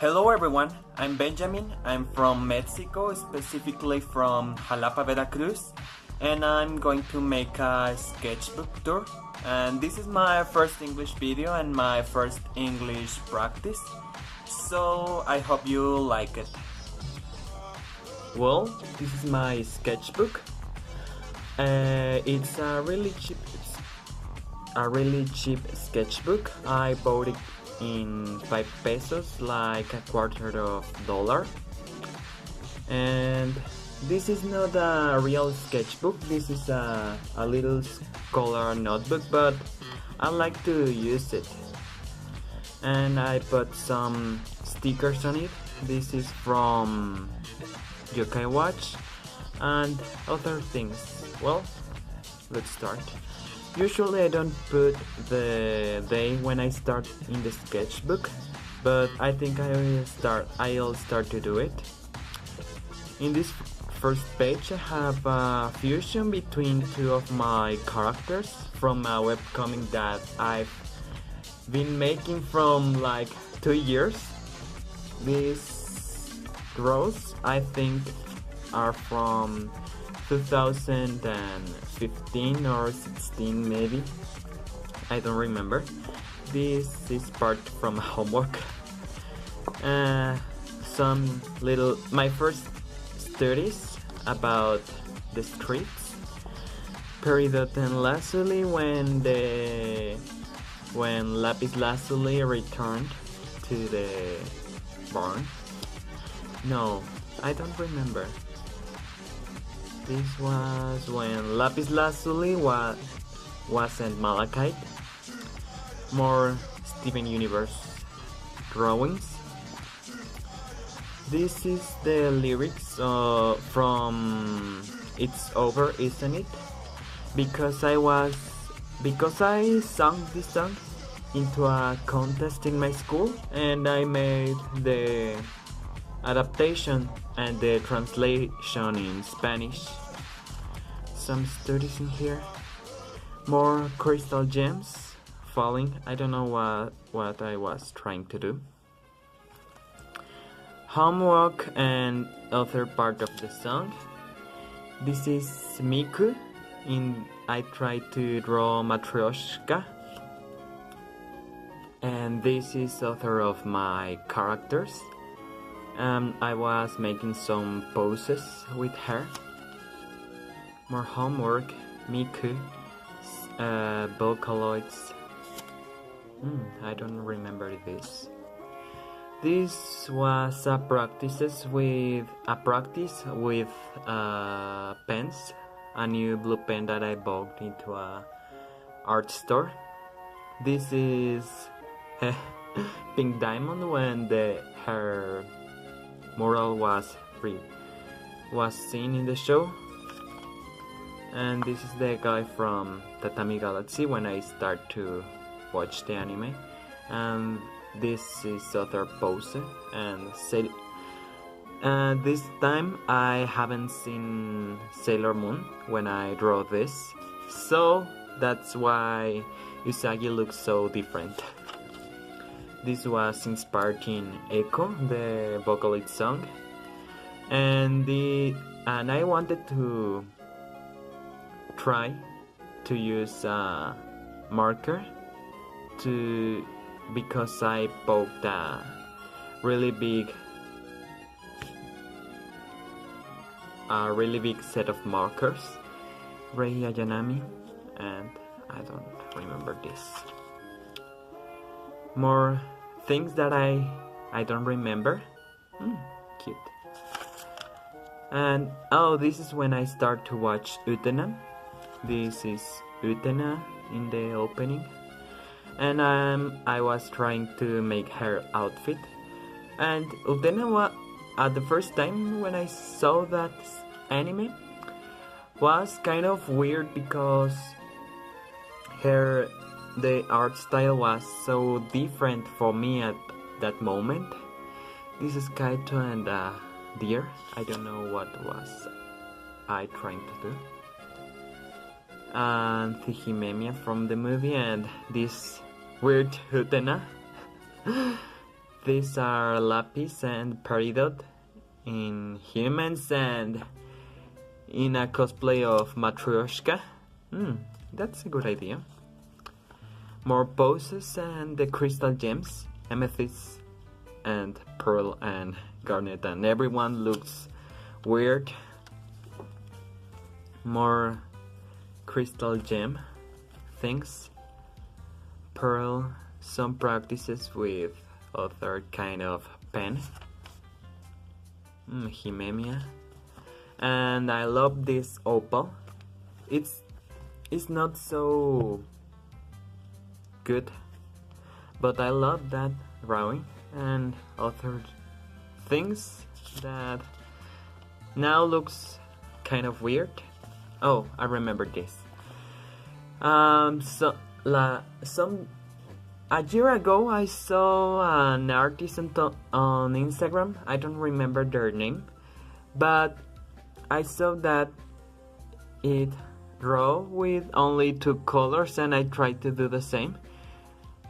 Hello everyone, I'm Benjamin. I'm from Mexico, specifically from Jalapa, Veracruz, and I'm going to make a sketchbook tour. And this is my first English video and my first English practice, so I hope you like it. Well, this is my sketchbook. It's a really cheap sketchbook. I bought it in 5 pesos, like a quarter of dollar. And this is not a real sketchbook, this is a little scholar notebook, but I like to use it. And I put some stickers on it. This is from Yokai Watch and other things. Well, let's start. Usually I don't put the day when I start in the sketchbook, but I think I'll start to do it. In this first page I have a fusion between two of my characters from a webcomic that I've been making from like 2 years. These rows I think are from 2015 or 16 maybe, I don't remember. This is part from homework. My first studies about the streets, Peridot and lazuli when lapis lazuli returned to the barn. No, I don't remember. This was when lapis lazuli wasn't malachite. More Steven Universe drawings. This is the lyrics from It's Over, Isn't It? Because I sang this song into a contest in my school, and I made the adaptation and the translation in Spanish. Some studies in here. More crystal gems falling. I don't know what I was trying to do. Homework and other part of the song. This is Miku. I tried to draw Matryoshka. And this is other of my characters. I was making some poses with her. More homework, Miku, Vocaloids. I don't remember this. This was a practice with pens, a new blue pen that I bought into a art store. This is Pink Diamond when her mural was seen in the show. And this is the guy from Tatami Galaxy when I start to watch the anime. And this is other pose. And this time I haven't seen Sailor Moon when I draw this, so that's why Usagi looks so different. This was inspired in Echo, the Vocaloid song, and I wanted to try to use a marker because I bought a really big set of markers, Rei Ayanami, and I don't remember this. More things that I don't remember. Cute. And this is when I start to watch Utena. This is Utena in the opening. And I was trying to make her outfit. And Utena at the first time when I saw that anime was kind of weird because the art style was so different for me at that moment. This is Kaito and deer. I don't know what was I trying to do. And Hihimemia from the movie, and this weird Utena. These are lapis and peridot in humans and in a cosplay of Matryoshka. That's a good idea. More poses and the crystal gems, amethyst and pearl and garnet, and everyone looks weird. More crystal gem things, pearl, some practices with other kind of pen, himemia, and I love this opal. It's not so good, but I love that drawing and other things that now looks kind of weird. Oh, I remember this. A year ago, I saw an artist on Instagram. I don't remember their name, but I saw that it draw with only 2 colors, and I tried to do the same.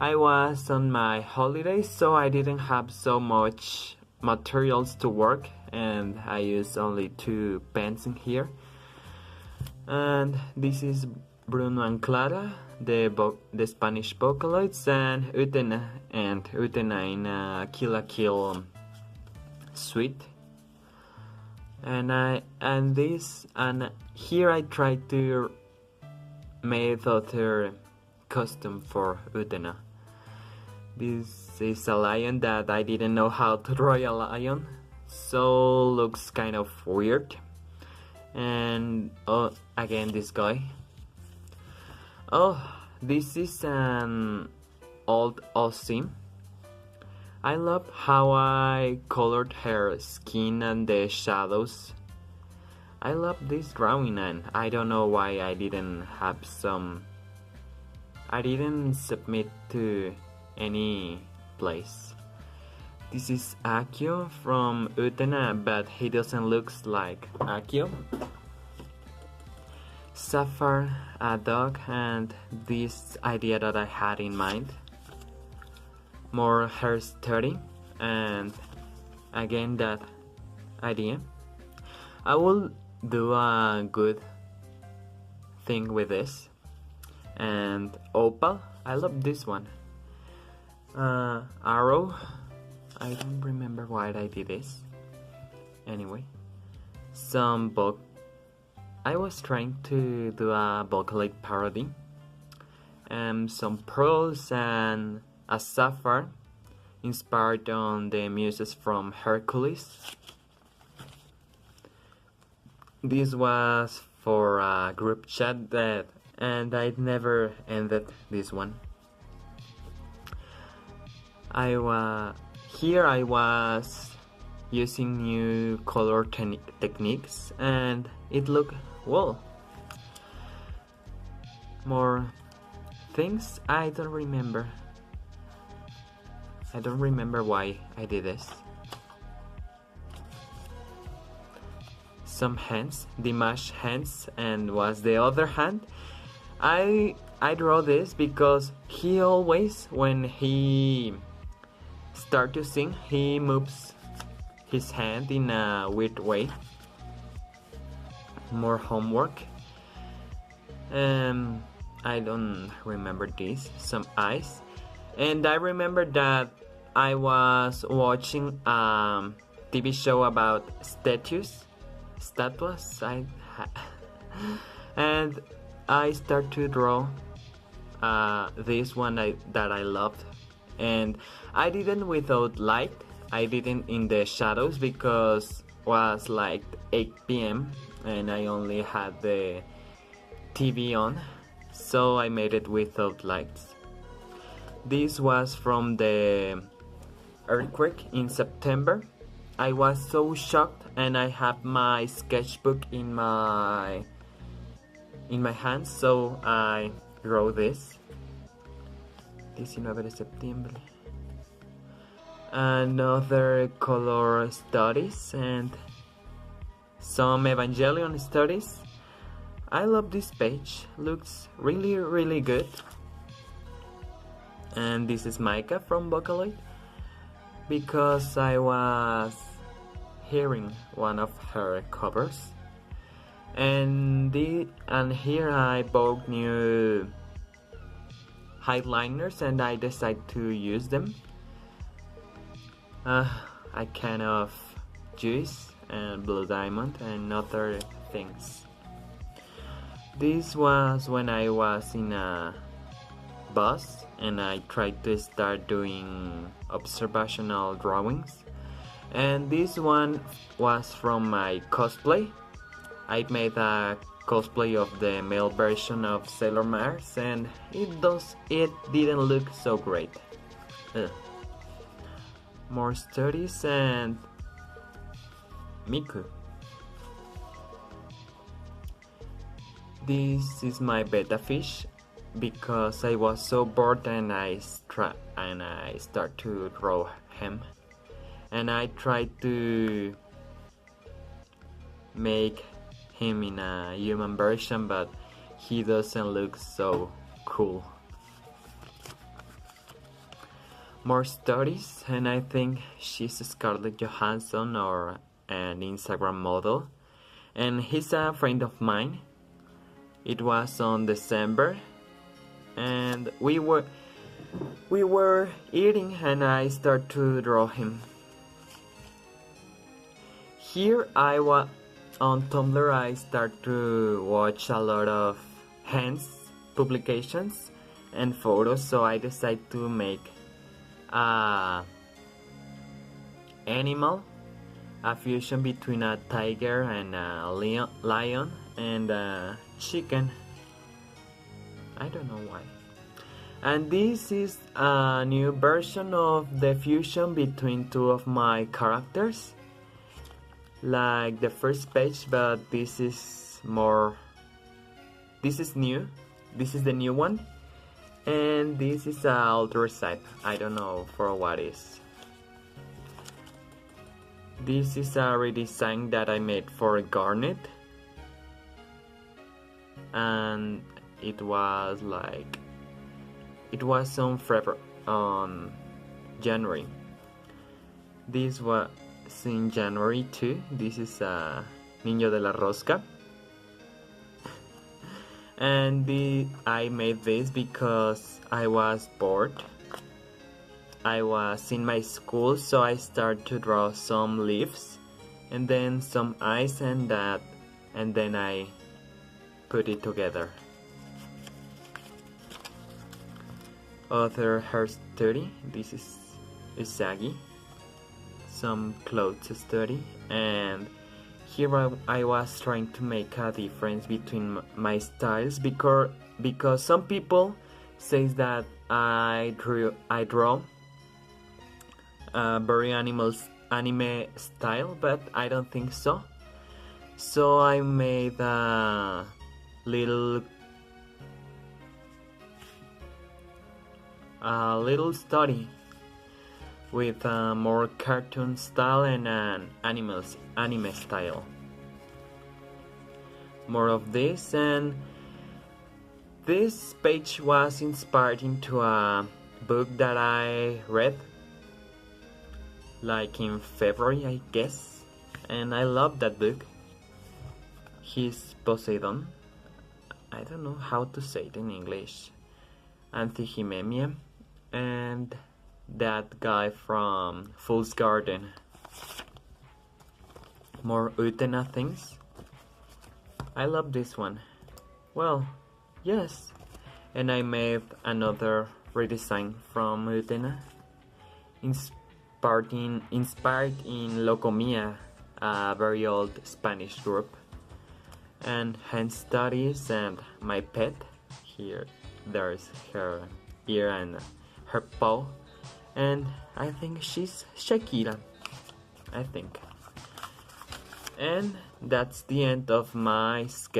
I was on my holidays, so I didn't have so much materials to work, and I used only 2 pens in here. And this is Bruno and Clara, the Spanish Vocaloids, and Utena in a Kill la Kill suite. And here I tried to make other costume for Utena. This is a lion that I didn't know how to draw a lion, so looks kind of weird. And again this guy. This is an old Aussie. I love how I colored her skin and the shadows. I love this drawing, and I don't know why I didn't submit to any place. This is Akio from Utena, but he doesn't look like Akio. Sapphire, a dog, and this idea that I had in mind. More hair study, and again that idea. I will do a good thing with this. And opal, I love this one. Arrow, I don't remember why I did this. Anyway, some book. I was trying to do a Vocaloid parody. Some pearls and a sapphire inspired on the muses from Hercules. This was for a group chat and I never ended this one. Here I was using new color techniques, and it looked well. More things I don't remember. I don't remember why I did this. Some hands, Dimash hands, and was the other hand. I draw this because he always, when he start to sing, he moves his hand in a weird way. More homework. I don't remember this. Some eyes. And I remember that I was watching a TV show about statues. And I start to draw this one that I loved. And I didn't without light. I didn't in the shadows because it was like 8 p.m. and I only had the TV on, so I made it without lights. This was from the earthquake in September. I was so shocked, and I have my sketchbook in my hands, so I wrote this. 19 de septiembre. Another color studies and some Evangelion studies. I love this page, looks really, really good. And this is Micah from Vocaloid. because I was hearing one of her covers, and here I bought new highliners and I decided to use them. I kind of juice and blue diamond and other things. This was when I was in a bus and I tried to start doing observational drawings, and this one was from my cosplay. I made a cosplay of the male version of Sailor Mars and it didn't look so great. More studies and Miku. This is my betta fish because I was so bored and I start to draw him, and I tried to make him in a human version, but he doesn't look so cool. More stories, and I think she's Scarlett Johansson or an Instagram model, and he's a friend of mine. It was on December and we were eating and I started to draw him. Here I was on Tumblr. I start to watch a lot of hands publications and photos, so I decided to make a animal, a fusion between a tiger and a lion and a chicken. I don't know why. And this is a new version of the fusion between two of my characters, like the first page, but this is new. This is the new one, and this is an older side. I don't know for what is. This is a redesign that I made for Garnet, and it was on January. This was in January too. This is a Niño de la Rosca, and I made this because I was bored. I was in my school, so I started to draw some leaves and then some eyes and then I put it together. Other hair study. This is Usagi. Some clothes study, and here I was trying to make a difference between my styles because some people says that I draw very anime style, but I don't think so. So I made a little study with a more cartoon style and an anime style. More of this, and this page was inspired into a book that I read like in February, I guess, and I love that book. He's Poseidon. I don't know how to say it in English. Anthihimemia, and that guy from Fool's Garden. More Utena things. I love this one. Well, yes. And I made another redesign from Utena, inspired in Locomia, a very old Spanish group, and hand studies and my pet. Here there's her ear and her paw, and I think she's Shakira, I think. And that's the end of my sketch.